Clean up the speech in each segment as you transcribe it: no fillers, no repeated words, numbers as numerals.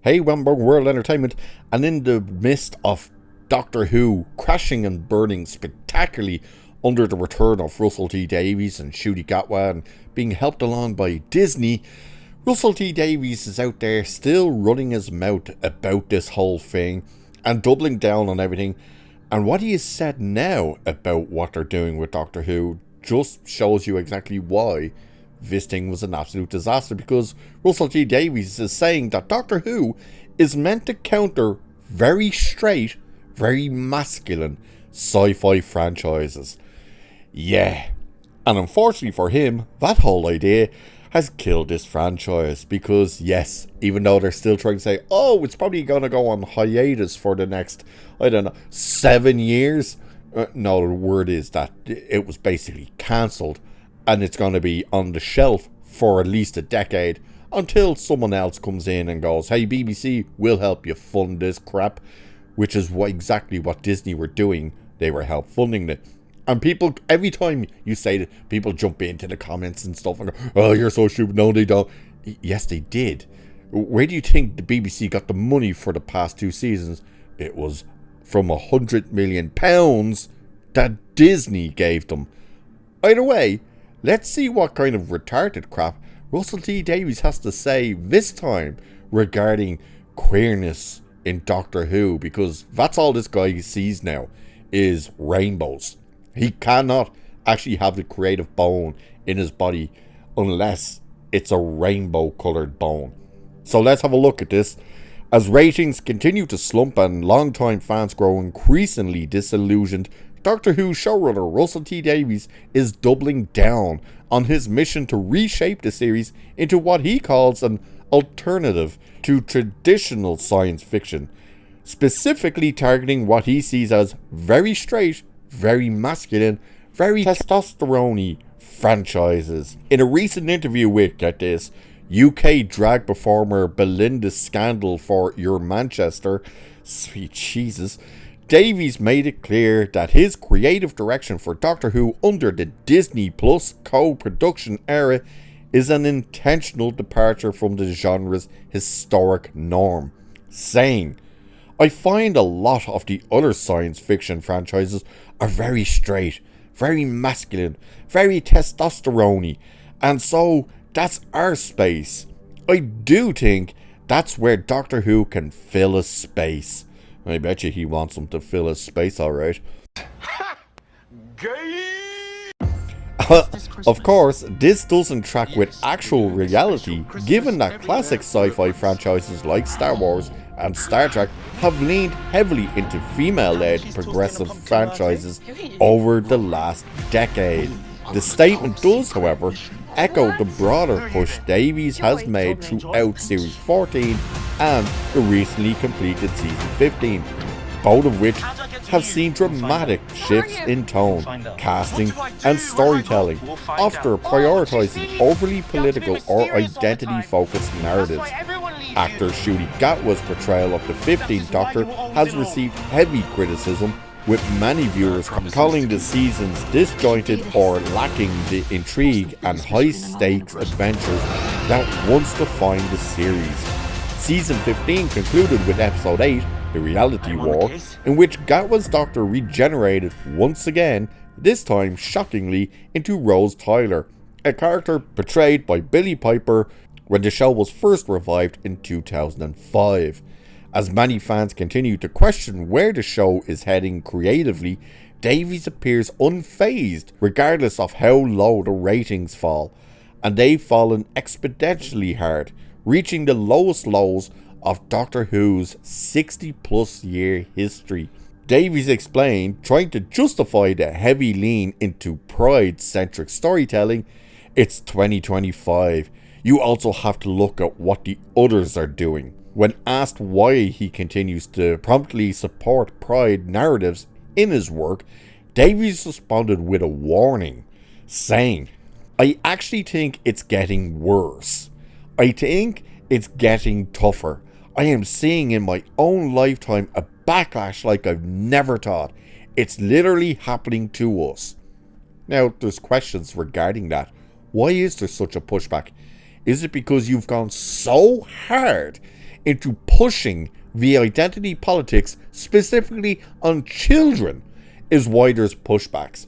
Hey, Wemberg World Entertainment, and in the midst of Doctor Who crashing and burning spectacularly under the return of Russell T Davies and Ncuti Gatwa and being helped along by Disney, Russell T Davies is out there still running his mouth about this whole thing and doubling down on everything. And what he has said now about what they're doing with Doctor Who just shows you exactly why this thing was an absolute disaster, because Russell T Davies is saying that Doctor Who is meant to counter very straight, very masculine sci-fi franchises. Yeah, and unfortunately for him, that whole idea has killed this franchise, because yes, even though they're still trying to say, oh, it's probably going to go on hiatus for the next, 7 years. No, the word is that it was basically cancelled. And it's going to be on the shelf for at least a decade until someone else comes in and goes, hey, BBC, we'll help you fund this crap. Which is exactly what Disney were doing. They were help funding it. And people, every time you say that, people jump into the comments and stuff and go, oh, you're so stupid. No, they don't. Yes, they did. Where do you think the BBC got the money for the past 2 seasons? It was from £100 million that Disney gave them. Either way, let's see what kind of retarded crap Russell T Davies has to say this time regarding queerness in Doctor Who, because that's all this guy sees now is rainbows. He cannot actually have the creative bone in his body unless it's a rainbow coloured bone. So let's have a look at this. As ratings continue to slump and longtime fans grow increasingly disillusioned, Doctor Who showrunner Russell T Davies is doubling down on his mission to reshape the series into what he calls an alternative to traditional science fiction, specifically targeting what he sees as very straight, very masculine, very testosterone-y franchises. In a recent interview with, get this, UK drag performer Belinda Scandal for Your Manchester, sweet Jesus, Davies made it clear that his creative direction for Doctor Who under the Disney Plus co-production era is an intentional departure from the genre's historic norm, saying, I find a lot of the other science fiction franchises are very straight, very masculine, very testosterone-y, and so that's our space. I do think that's where Doctor Who can fill a space. I bet you he wants him to fill his space, alright. Of course, this doesn't track with actual reality, given that classic sci-fi franchises like Star Wars and Star Trek have leaned heavily into female-led progressive franchises over the last decade. The statement does, however, echo the broader push Davies has made throughout Series 14 and the recently completed Season 15, both of which have seen dramatic shifts in tone, casting and storytelling after prioritising overly political or identity-focused narratives. Actor Ncuti Gatwa's portrayal of the 15th Doctor has received heavy criticism, with many viewers calling the seasons disjointed or lacking the intrigue and high-stakes adventures that once defined the series. Season 15 concluded with Episode 8, The Reality War, in which Gatwa's Doctor regenerated once again, this time shockingly into Rose Tyler, a character portrayed by Billie Piper when the show was first revived in 2005. As many fans continue to question where the show is heading creatively, Davies appears unfazed regardless of how low the ratings fall, and they've fallen exponentially hard, reaching the lowest lows of Doctor Who's 60-plus year history. Davies explained, trying to justify the heavy lean into pride-centric storytelling, it's 2025. You also have to look at what the others are doing. When asked why he continues to promptly support pride narratives in his work, Davies responded with a warning, saying, I actually think it's getting worse. I think it's getting tougher. I am seeing in my own lifetime a backlash like I've never thought. It's literally happening to us. Now, there's questions regarding that. Why is there such a pushback? Is it because you've gone so hard into pushing the identity politics specifically on children is Wider's pushbacks.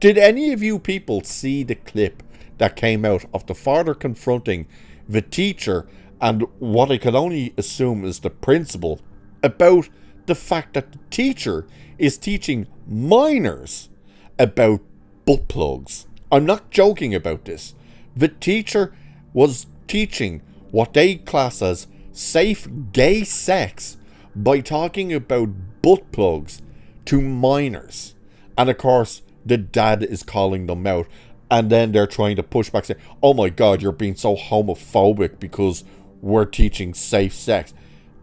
Did any of you people see the clip that came out of the father confronting the teacher and what I could only assume is the principal about the fact that the teacher is teaching minors about butt plugs? I'm not joking about this. The teacher was teaching what they class as safe gay sex by talking about butt plugs to minors. And of course, the dad is calling them out. And then they're trying to push back, saying, oh my god, you're being so homophobic because we're teaching safe sex.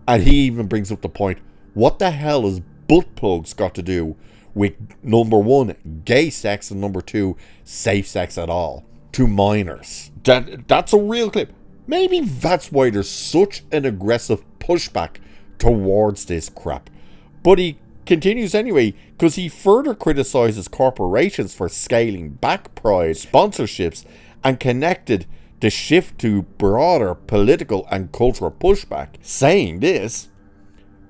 And he even brings up the point, what the hell has butt plugs got to do with, number one, gay sex, and number two, safe sex at all to minors? That's a real clip. Maybe that's why there's such an aggressive pushback towards this crap. But he continues anyway, because he further criticizes corporations for scaling back pride sponsorships and connected the shift to broader political and cultural pushback, saying this: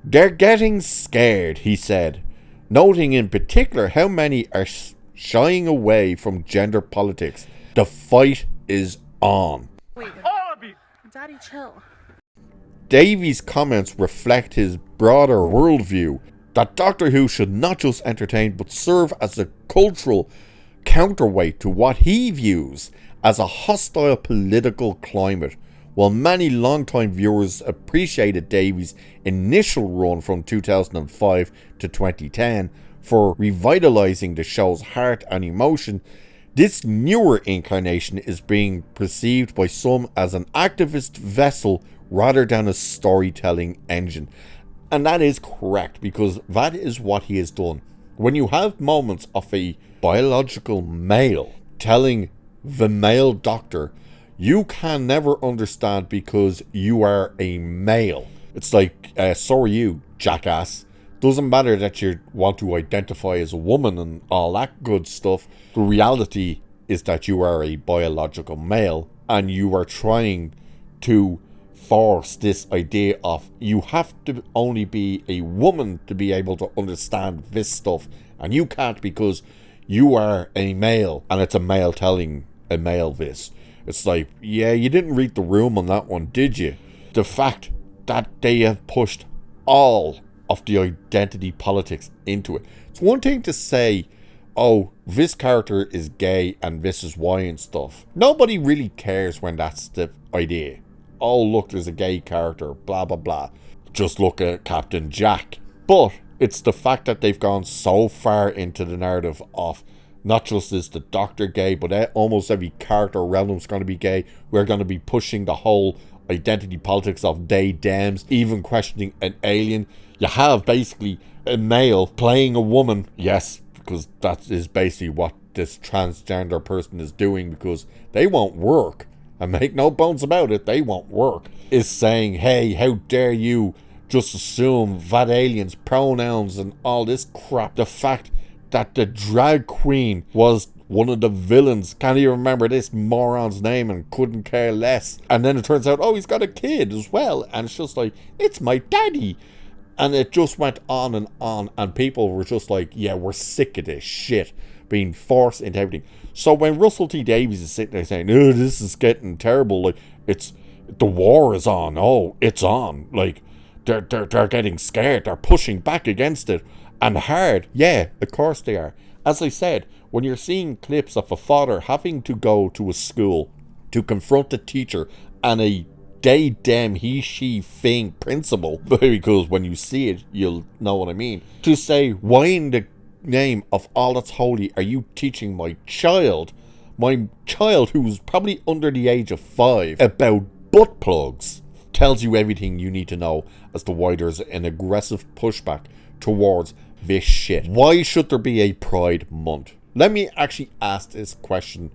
they're getting scared, he said, noting in particular how many are shying away from gender politics. The fight is on. Wait, all of you! Daddy, chill. Davies' comments reflect his broader worldview that Doctor Who should not just entertain but serve as a cultural counterweight to what he views as a hostile political climate. While many long-time viewers appreciated Davies' initial run from 2005 to 2010 for revitalizing the show's heart and emotion, this newer incarnation is being perceived by some as an activist vessel rather than a storytelling engine. And that is correct, because that is what he has done. When you have moments of a biological male telling the male doctor, you can never understand because you are a male. It's like, so are you, jackass. Doesn't matter that you want to identify as a woman and all that good stuff. The reality is that you are a biological male, and you are trying to force this idea of you have to only be a woman to be able to understand this stuff, and you can't because you are a male, and it's a male telling a male this. It's like, yeah, you didn't read the room on that one, did you? The fact that they have pushed all of the identity politics into it. It's one thing to say, oh, this character is gay and this is why and stuff. Nobody really cares when that's the idea. Oh, look, there's a gay character, blah, blah, blah. Just look at Captain Jack. But it's the fact that they've gone so far into the narrative of not just is the Doctor gay, but almost every character around them's going to be gay. We're going to be pushing the whole identity politics of they, thems, even questioning an alien. You have basically a male playing a woman. Yes, because that is basically what this transgender person is doing, because they won't work. And make no bones about it, they won't work. Is saying, hey, how dare you just assume that aliens, pronouns and all this crap. The fact that the drag queen was one of the villains, can't even remember this moron's name and couldn't care less. And then it turns out, oh, he's got a kid as well. And it's just like, it's my daddy. And it just went on, and people were just like, yeah, we're sick of this shit being forced into everything. So when Russell T Davies is sitting there saying, oh, this is getting terrible, like, it's, the war is on, oh, it's on, like, they're getting scared, they're pushing back against it, and hard, yeah, of course they are. As I said, when you're seeing clips of a father having to go to a school to confront a teacher and a they, them, he, she thing principle, because when you see it, you'll know what I mean, to say, why in the name of all that's holy are you teaching my child who's probably under the age of 5 about butt plugs, tells you everything you need to know as to why there's an aggressive pushback towards this shit. Why should there be a Pride Month? Let me actually ask this question,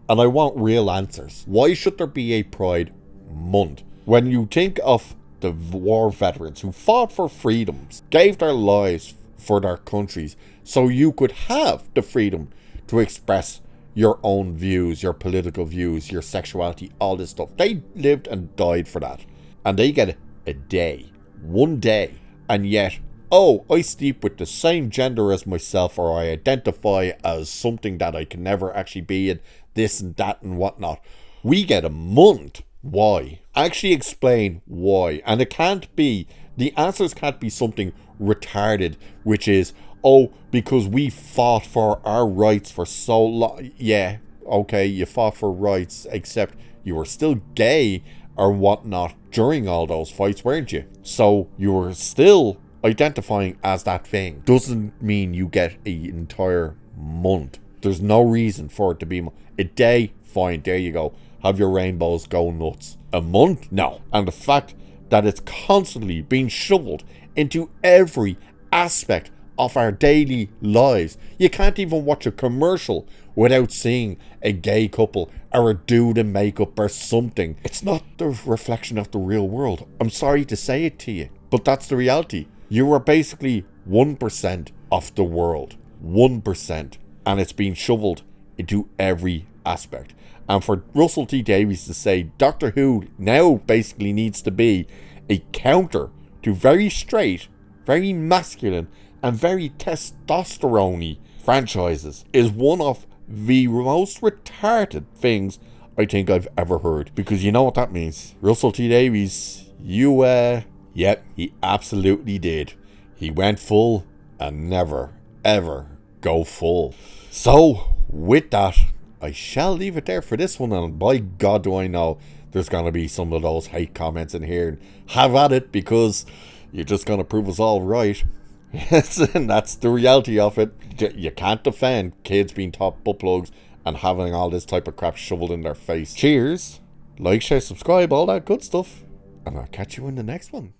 and I want real answers. Why should there be a Pride Month? When you think of the war veterans who fought for freedoms, gave their lives for their countries, so you could have the freedom to express your own views, your political views, your sexuality, all this stuff. They lived and died for that. And they get a day. One day. And yet, oh, I sleep with the same gender as myself, or I identify as something that I can never actually be, and this and that and whatnot. We get a month. Why? Actually explain why. And it can't be, the answers can't be something retarded, which is, oh, because we fought for our rights for so long. Yeah, okay, you fought for rights, except you were still gay or whatnot during all those fights, weren't you? So you were still identifying as that thing. Doesn't mean you get an entire month. There's no reason for it to be a day. Fine, there you go. Have your rainbows, go nuts. A month? No. And the fact that it's constantly being shoveled into every aspect of our daily lives. You can't even watch a commercial without seeing a gay couple or a dude in makeup or something. It's not the reflection of the real world. I'm sorry to say it to you, but that's the reality. You are basically 1% of the world. 1%. And it's being shoveled into every aspect. And for Russell T Davies to say Doctor Who now basically needs to be a counter to very straight, very masculine, and very testosterone-y franchises is one of the most retarded things I think I've ever heard. Because you know what that means. Russell T Davies, yep, he absolutely did. He went full and never, ever go full. So, with that, I shall leave it there for this one, and by God do I know there's going to be some of those hate comments in here. Have at it, because you're just going to prove us all right. Yes, and that's the reality of it. You can't defend kids being taught butt plugs and having all this type of crap shoveled in their face. Cheers, like, share, subscribe, all that good stuff, and I'll catch you in the next one.